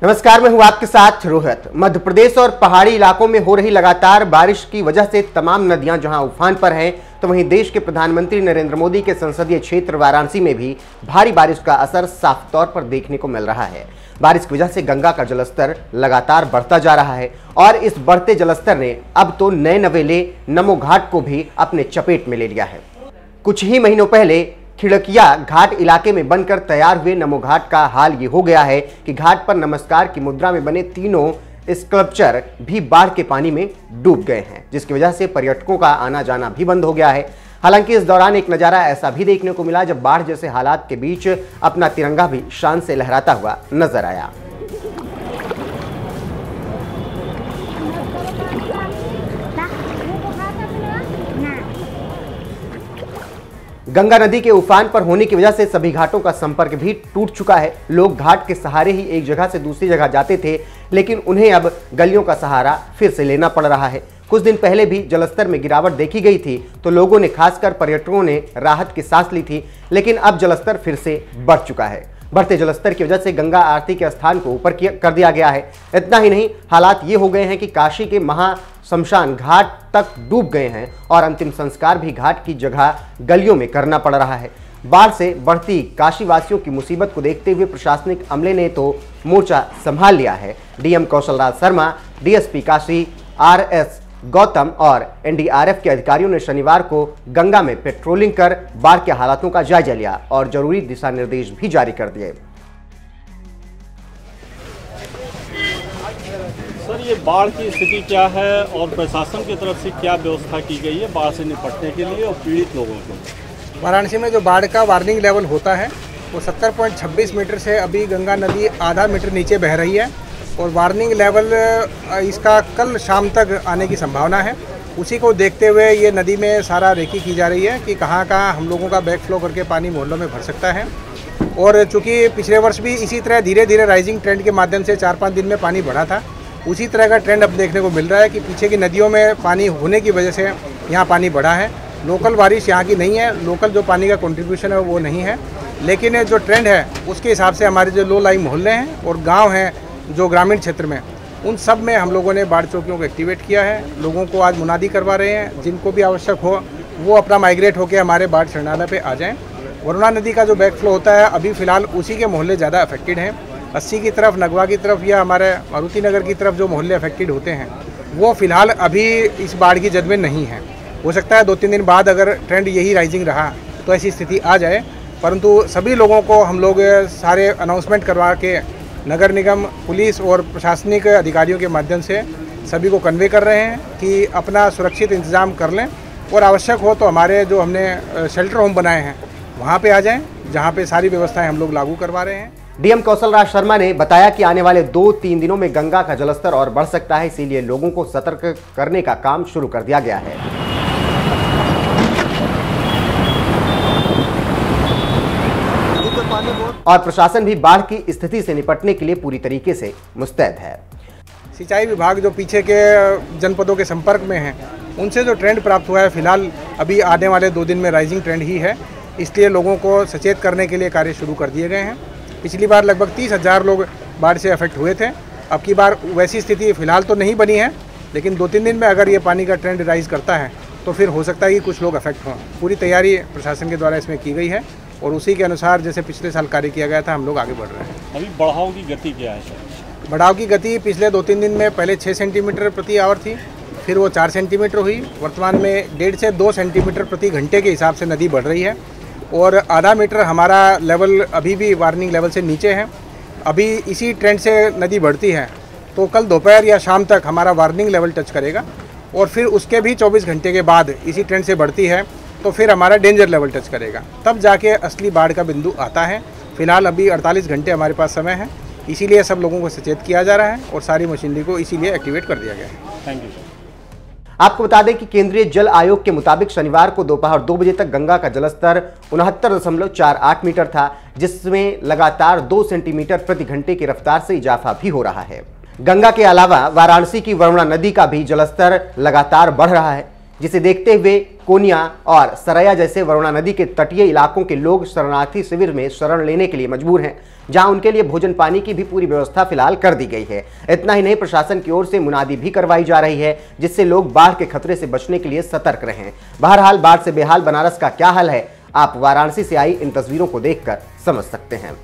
नमस्कार, मैं हूं आपके साथ रोहित। मध्य प्रदेश और पहाड़ी इलाकों में हो रही लगातार बारिश की वजह से तमाम नदियां जहां उफान पर हैं, तो वहीं देश के प्रधानमंत्री नरेंद्र मोदी के संसदीय क्षेत्र वाराणसी में भी भारी बारिश का असर साफ तौर पर देखने को मिल रहा है। बारिश की वजह से गंगा का जलस्तर लगातार बढ़ता जा रहा है और इस बढ़ते जलस्तर ने अब तो नए नवेले नमो घाट को भी अपने चपेट में ले लिया है। कुछ ही महीनों पहले खिड़किया घाट इलाके में बनकर तैयार हुए नमो घाट का हाल ये हो गया है कि घाट पर नमस्कार की मुद्रा में बने तीनों स्कल्पचर भी बाढ़ के पानी में डूब गए हैं, जिसकी वजह से पर्यटकों का आना जाना भी बंद हो गया है। हालांकि इस दौरान एक नजारा ऐसा भी देखने को मिला जब बाढ़ जैसे हालात के बीच अपना तिरंगा भी शान से लहराता हुआ नजर आया। गंगा नदी के उफान पर होने की वजह से सभी घाटों का संपर्क भी टूट चुका है। लोग घाट के सहारे ही एक जगह से दूसरी जगह जाते थे, लेकिन उन्हें अब गलियों का सहारा फिर से लेना पड़ रहा है। कुछ दिन पहले भी जलस्तर में गिरावट देखी गई थी, तो लोगों ने, खासकर पर्यटकों ने राहत की सांस ली थी, लेकिन अब जलस्तर फिर से बढ़ चुका है। बढ़ते जलस्तर की वजह से गंगा आरती के स्थान को ऊपर कर दिया गया है। इतना ही नहीं, हालात ये हो गए हैं कि काशी के महाश्मशान घाट तक डूब गए हैं और अंतिम संस्कार भी घाट की जगह गलियों में करना पड़ रहा है। बाढ़ से बढ़ती काशी वासियों की मुसीबत को देखते हुए प्रशासनिक अमले ने तो मोर्चा संभाल लिया है। DM Kaushal Raj Sharma, DSP Kashi RS Gautam और एनडीआरएफ के अधिकारियों ने शनिवार को गंगा में पेट्रोलिंग कर बाढ़ के हालातों का जायजा लिया और जरूरी दिशा निर्देश भी जारी कर दिए। सर, ये बाढ़ की स्थिति क्या है और प्रशासन की तरफ से क्या व्यवस्था की गई है बाढ़ से निपटने के लिए और पीड़ित लोगों को? वाराणसी में जो बाढ़ का वार्निंग लेवल होता है वो 70.26 मीटर से अभी गंगा नदी आधा मीटर नीचे बह रही है और वार्निंग लेवल इसका कल शाम तक आने की संभावना है। उसी को देखते हुए ये नदी में सारा रेकी की जा रही है कि कहाँ कहाँ हम लोगों का बैक फ्लो करके पानी मोहल्लों में भर सकता है। और चूँकि पिछले वर्ष भी इसी तरह धीरे धीरे राइजिंग ट्रेंड के माध्यम से 4-5 दिन में पानी बढ़ा था, उसी तरह का ट्रेंड अब देखने को मिल रहा है कि पीछे की नदियों में पानी होने की वजह से यहाँ पानी बढ़ा है। लोकल बारिश यहाँ की नहीं है, लोकल जो पानी का कंट्रीब्यूशन है वो नहीं है, लेकिन जो ट्रेंड है उसके हिसाब से हमारे जो लो लाइंग मोहल्ले हैं और गाँव हैं जो ग्रामीण क्षेत्र में, उन सब में हम लोगों ने बाढ़ चौकियों को एक्टिवेट किया है। लोगों को आज मुनादी करवा रहे हैं, जिनको भी आवश्यक हो वो अपना माइग्रेट होकर हमारे बाढ़ शरणालय पे आ जाएं। वरुणा नदी का जो बैक फ्लो होता है अभी फ़िलहाल उसी के मोहल्ले ज़्यादा अफेक्टेड हैं। 80 की तरफ, नगवा की तरफ या हमारे मारुति नगर की तरफ जो मोहल्ले अफेक्टेड होते हैं वो फ़िलहाल अभी इस बाढ़ की जद में नहीं है। हो सकता है 2-3 दिन बाद अगर ट्रेंड यही राइजिंग रहा तो ऐसी स्थिति आ जाए, परंतु सभी लोगों को हम लोग सारे अनाउंसमेंट करवा के नगर निगम, पुलिस और प्रशासनिक अधिकारियों के माध्यम से सभी को कन्वे कर रहे हैं कि अपना सुरक्षित इंतज़ाम कर लें और आवश्यक हो तो हमारे जो हमने शेल्टर होम बनाए हैं वहाँ पे आ जाएं, जहाँ पे सारी व्यवस्थाएं हम लोग लागू करवा रहे हैं। डीएम कौशल राज शर्मा ने बताया कि आने वाले 2-3 दिनों में गंगा का जलस्तर और बढ़ सकता है, इसीलिए लोगों को सतर्क करने का काम शुरू कर दिया गया है। और प्रशासन भी बाढ़ की स्थिति से निपटने के लिए पूरी तरीके से मुस्तैद है। सिंचाई विभाग जो पीछे के जनपदों के संपर्क में हैं, उनसे जो ट्रेंड प्राप्त हुआ है फिलहाल अभी आने वाले 2 दिन में राइजिंग ट्रेंड ही है, इसलिए लोगों को सचेत करने के लिए कार्य शुरू कर दिए गए हैं। पिछली बार लगभग 30,000 लोग बाढ़ से अफेक्ट हुए थे। अब की बार वैसी स्थिति फिलहाल तो नहीं बनी है, लेकिन 2-3 दिन में अगर ये पानी का ट्रेंड राइज करता है तो फिर हो सकता है कि कुछ लोग अफेक्ट हों। पूरी तैयारी प्रशासन के द्वारा इसमें की गई है और उसी के अनुसार जैसे पिछले साल कार्य किया गया था हम लोग आगे बढ़ रहे हैं। अभी बढ़ाव की गति क्या है सर? बढ़ाव की गति पिछले 2-3 दिन में पहले 6 सेंटीमीटर प्रति आवर थी, फिर वो 4 सेंटीमीटर हुई। वर्तमान में 1.5 से 2 सेंटीमीटर प्रति घंटे के हिसाब से नदी बढ़ रही है और आधा मीटर हमारा लेवल अभी भी वार्निंग लेवल से नीचे है। अभी इसी ट्रेंड से नदी बढ़ती है तो कल दोपहर या शाम तक हमारा वार्निंग लेवल टच करेगा और फिर उसके भी 24 घंटे के बाद इसी ट्रेंड से बढ़ती है तो फिर हमारा डेंजर लेवल टच करेगा, तब जाके असली बाढ़ का बिंदु आता है। फिलहाल अभी 48 घंटे हमारे पास समय है, इसीलिए सब लोगों को सचेत किया जा रहा है और सारी मशीनरी को इसीलिए एक्टिवेट कर दिया गया है। Thank you. आपको बता दें कि केंद्रीय जल आयोग के मुताबिक शनिवार को दोपहर 2 बजे तक गंगा का जलस्तर 69.48 मीटर था, जिसमें लगातार 2 सेंटीमीटर प्रति घंटे की रफ्तार से इजाफा भी हो रहा है। गंगा के अलावा वाराणसी की वरुणा नदी का भी जलस्तर लगातार बढ़ रहा है, जिसे देखते हुए कोनिया और सरैया जैसे वरुणा नदी के तटीय इलाकों के लोग शरणार्थी शिविर में शरण लेने के लिए मजबूर हैं, जहां उनके लिए भोजन पानी की भी पूरी व्यवस्था फिलहाल कर दी गई है। इतना ही नहीं, प्रशासन की ओर से मुनादी भी करवाई जा रही है, जिससे लोग बाढ़ के खतरे से बचने के लिए सतर्क रहें। बहरहाल, बाढ़ से बेहाल बनारस का क्या हाल है, आप वाराणसी से आई इन तस्वीरों को देखकर समझ सकते हैं।